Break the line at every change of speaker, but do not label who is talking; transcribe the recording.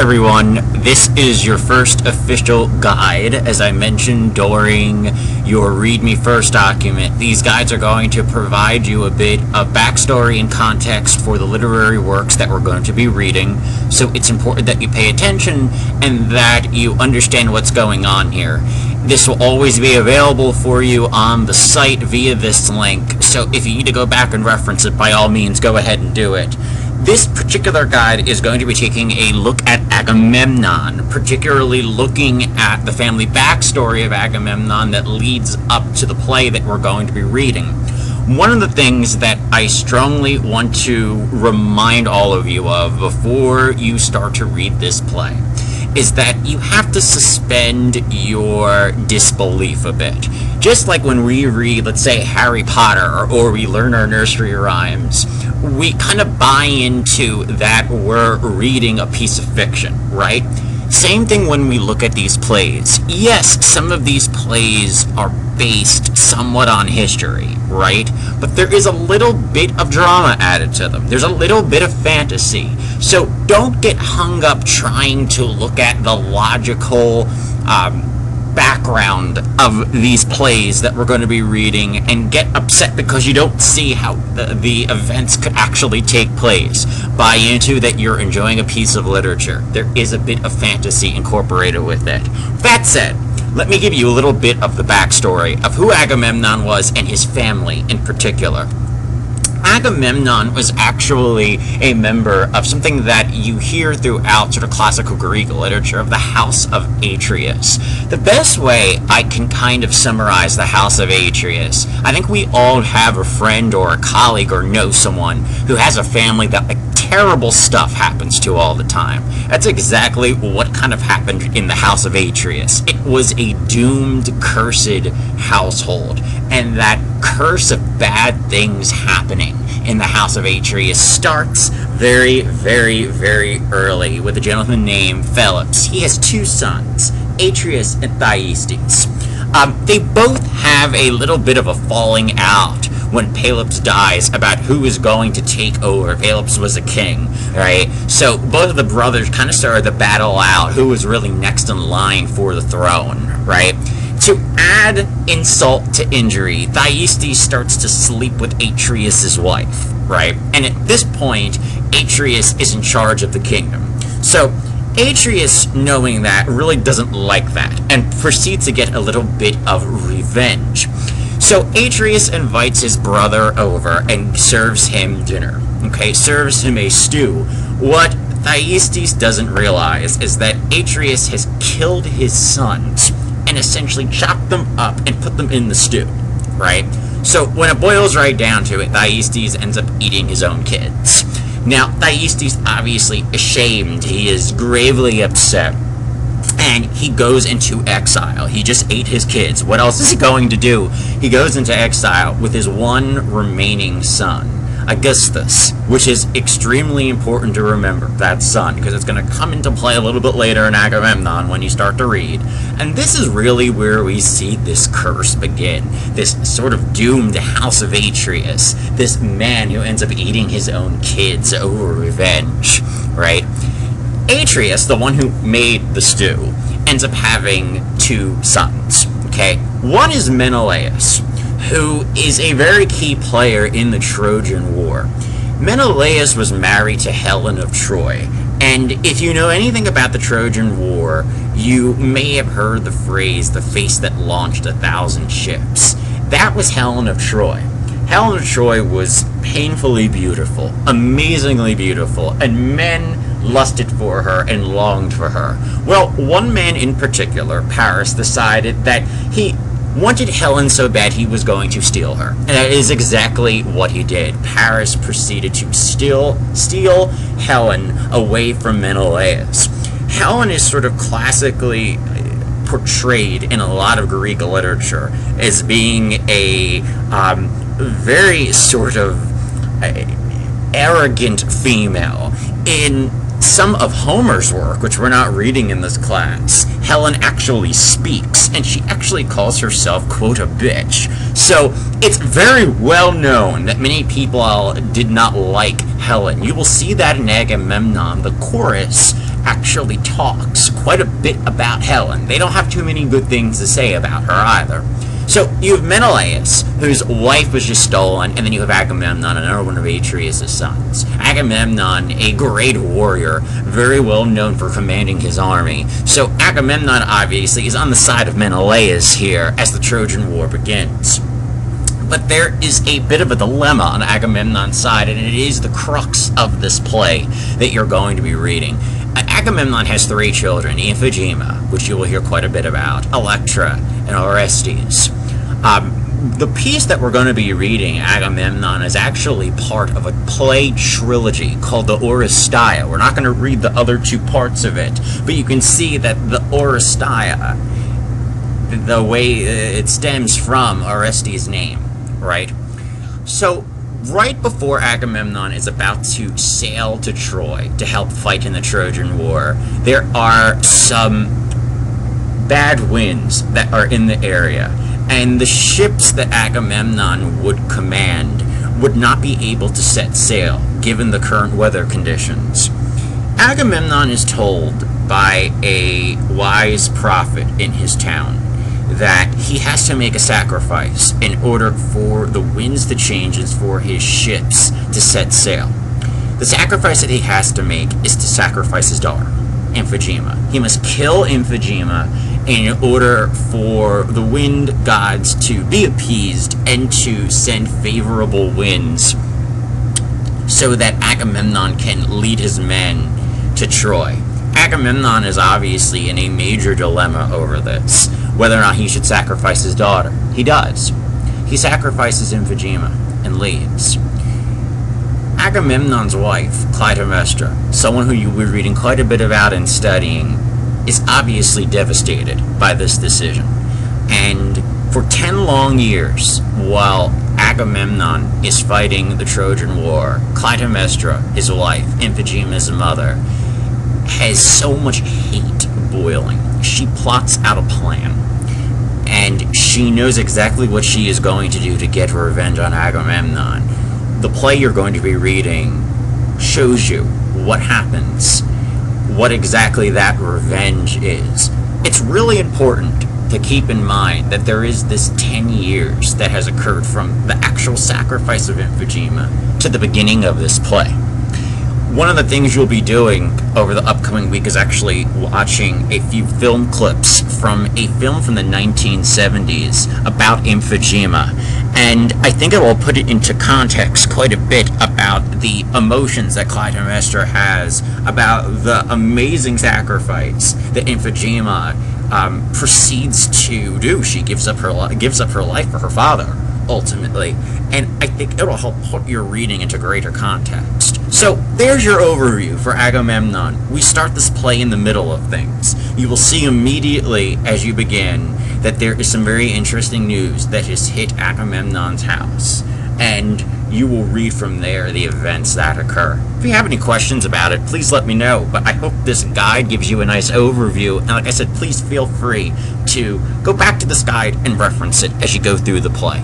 everyone, this is your first official guide. As I mentioned during your Read Me First document, these guides are going to provide you a bit of backstory and context for the literary works that we're going to be reading, so it's important that you pay attention and that you understand what's going on here. This will always be available for you on the site via this link, so if you need to go back and reference it, by all means, go ahead and do it. This particular guide is going to be taking a look at Agamemnon, particularly looking at the family backstory of Agamemnon that leads up to the play that we're going to be reading. One of the things that I strongly want to remind all of you of before you start to read this play is that you have to suspend your disbelief a bit. Just like when we read, let's say, Harry Potter, or we learn our nursery rhymes, we kind of buy into that we're reading a piece of fiction, right? Same thing when we look at these plays. Yes, some of these plays are based somewhat on history, right? But there is a little bit of drama added to them. There's a little bit of fantasy. So don't get hung up trying to look at the logical background of these plays that we're going to be reading and get upset because you don't see how the events could actually take place. Buy into that you're enjoying a piece of literature. There is a bit of fantasy incorporated with it. That said, let me give you a little bit of the backstory of who Agamemnon was and his family in particular. Agamemnon was actually a member of something that you hear throughout sort of classical Greek literature of the House of Atreus. The best way I can kind of summarize the House of Atreus, I think we all have a friend or a colleague or know someone who has a family that terrible stuff happens to all the time. That's exactly what kind of happened in the House of Atreus. It was a doomed, cursed household, and that curse of bad things happening in the House of Atreus starts very, very, very early with a gentleman named Phelps. He has two sons, Atreus and Thyestes. They both have a little bit of a falling out when Pelops dies about who is going to take over. Pelops was a king, right? So both of the brothers kind of started the battle out who was really next in line for the throne, right? To add insult to injury, Thyestes starts to sleep with Atreus' wife, right? And at this point, Atreus is in charge of the kingdom. So Atreus, knowing that, really doesn't like that and proceeds to get a little bit of revenge. So Atreus invites his brother over and serves him dinner, okay? Serves him a stew. What Thyestes doesn't realize is that Atreus has killed his sons and essentially chopped them up and put them in the stew, right? So when it boils right down to it, Thyestes ends up eating his own kids. Now, Thyestes obviously ashamed. He is gravely upset. And he goes into exile. He just ate his kids. What else is he going to do? He goes into exile with his one remaining son, Augustus, which is extremely important to remember, that son, because it's going to come into play a little bit later in Agamemnon when you start to read. And this is really where we see this curse begin, this sort of doomed House of Atreus, this man who ends up eating his own kids over revenge, right? Atreus, the one who made the stew, ends up having two sons, okay? One is Menelaus, who is a very key player in the Trojan War. Menelaus was married to Helen of Troy, and if you know anything about the Trojan War, you may have heard the phrase, the face that launched 1,000 ships. That was Helen of Troy. Helen of Troy was painfully beautiful, amazingly beautiful, and men lusted for her and longed for her. Well, one man in particular, Paris, decided that he wanted Helen so bad he was going to steal her. And that is exactly what he did. Paris proceeded to steal Helen away from Menelaus. Helen is sort of classically portrayed in a lot of Greek literature as being a very sort of arrogant female. In some of Homer's work, which we're not reading in this class, Helen actually speaks, and she actually calls herself, quote, a bitch. So it's very well known that many people did not like Helen. You will see that in Agamemnon. The chorus actually talks quite a bit about Helen. They don't have too many good things to say about her either. So you have Menelaus, whose wife was just stolen, and then you have Agamemnon, another one of Atreus' sons. Agamemnon, a great warrior, very well known for commanding his army. So Agamemnon, obviously, is on the side of Menelaus here as the Trojan War begins. But there is a bit of a dilemma on Agamemnon's side, and it is the crux of this play that you're going to be reading. Agamemnon has 3 children, Iphigenia, which you will hear quite a bit about, Electra, and Orestes. The piece that we're going to be reading, Agamemnon, is actually part of a play trilogy called the Oresteia. We're not going to read the other 2 parts of it, but you can see that the Oresteia, the way it stems from Orestes' name, right? So, right before Agamemnon is about to sail to Troy to help fight in the Trojan War, there are some bad winds that are in the area, and the ships that Agamemnon would command would not be able to set sail, given the current weather conditions. Agamemnon is told by a wise prophet in his town that he has to make a sacrifice in order for the winds to change and for his ships to set sail. The sacrifice that he has to make is to sacrifice his daughter, Iphigenia. He must kill Iphigenia in order for the wind gods to be appeased and to send favorable winds so that Agamemnon can lead his men to Troy. Agamemnon is obviously in a major dilemma over this, whether or not he should sacrifice his daughter. He does. He sacrifices Iphigenia and leaves. Agamemnon's wife, Clytemnestra, someone who you'll be reading quite a bit about and studying, is obviously devastated by this decision. And for 10 long years, while Agamemnon is fighting the Trojan War, Clytemnestra, his wife, Iphigenia's mother, has so much hate boiling. She plots out a plan, and she knows exactly what she is going to do to get her revenge on Agamemnon. The play you're going to be reading shows you what happens, what exactly that revenge is. It's really important to keep in mind that there is this 10 years that has occurred from the actual sacrifice of Iphigenia to the beginning of this play. One of the things you'll be doing over the upcoming week is actually watching a few film clips from a film from the 1970s about Iphigenia, and I think it will put it into context quite a bit about the emotions that Clytemnestra has about the amazing sacrifice that Iphigenia proceeds to do. She gives up her life for her father, ultimately, and I think it'll help put your reading into greater context. So there's your overview for Agamemnon. We start this play in the middle of things. You will see immediately as you begin that there is some very interesting news that has hit Agamemnon's house, and you will read from there the events that occur. If you have any questions about it, please let me know, but I hope this guide gives you a nice overview, and like I said, please feel free to go back to this guide and reference it as you go through the play.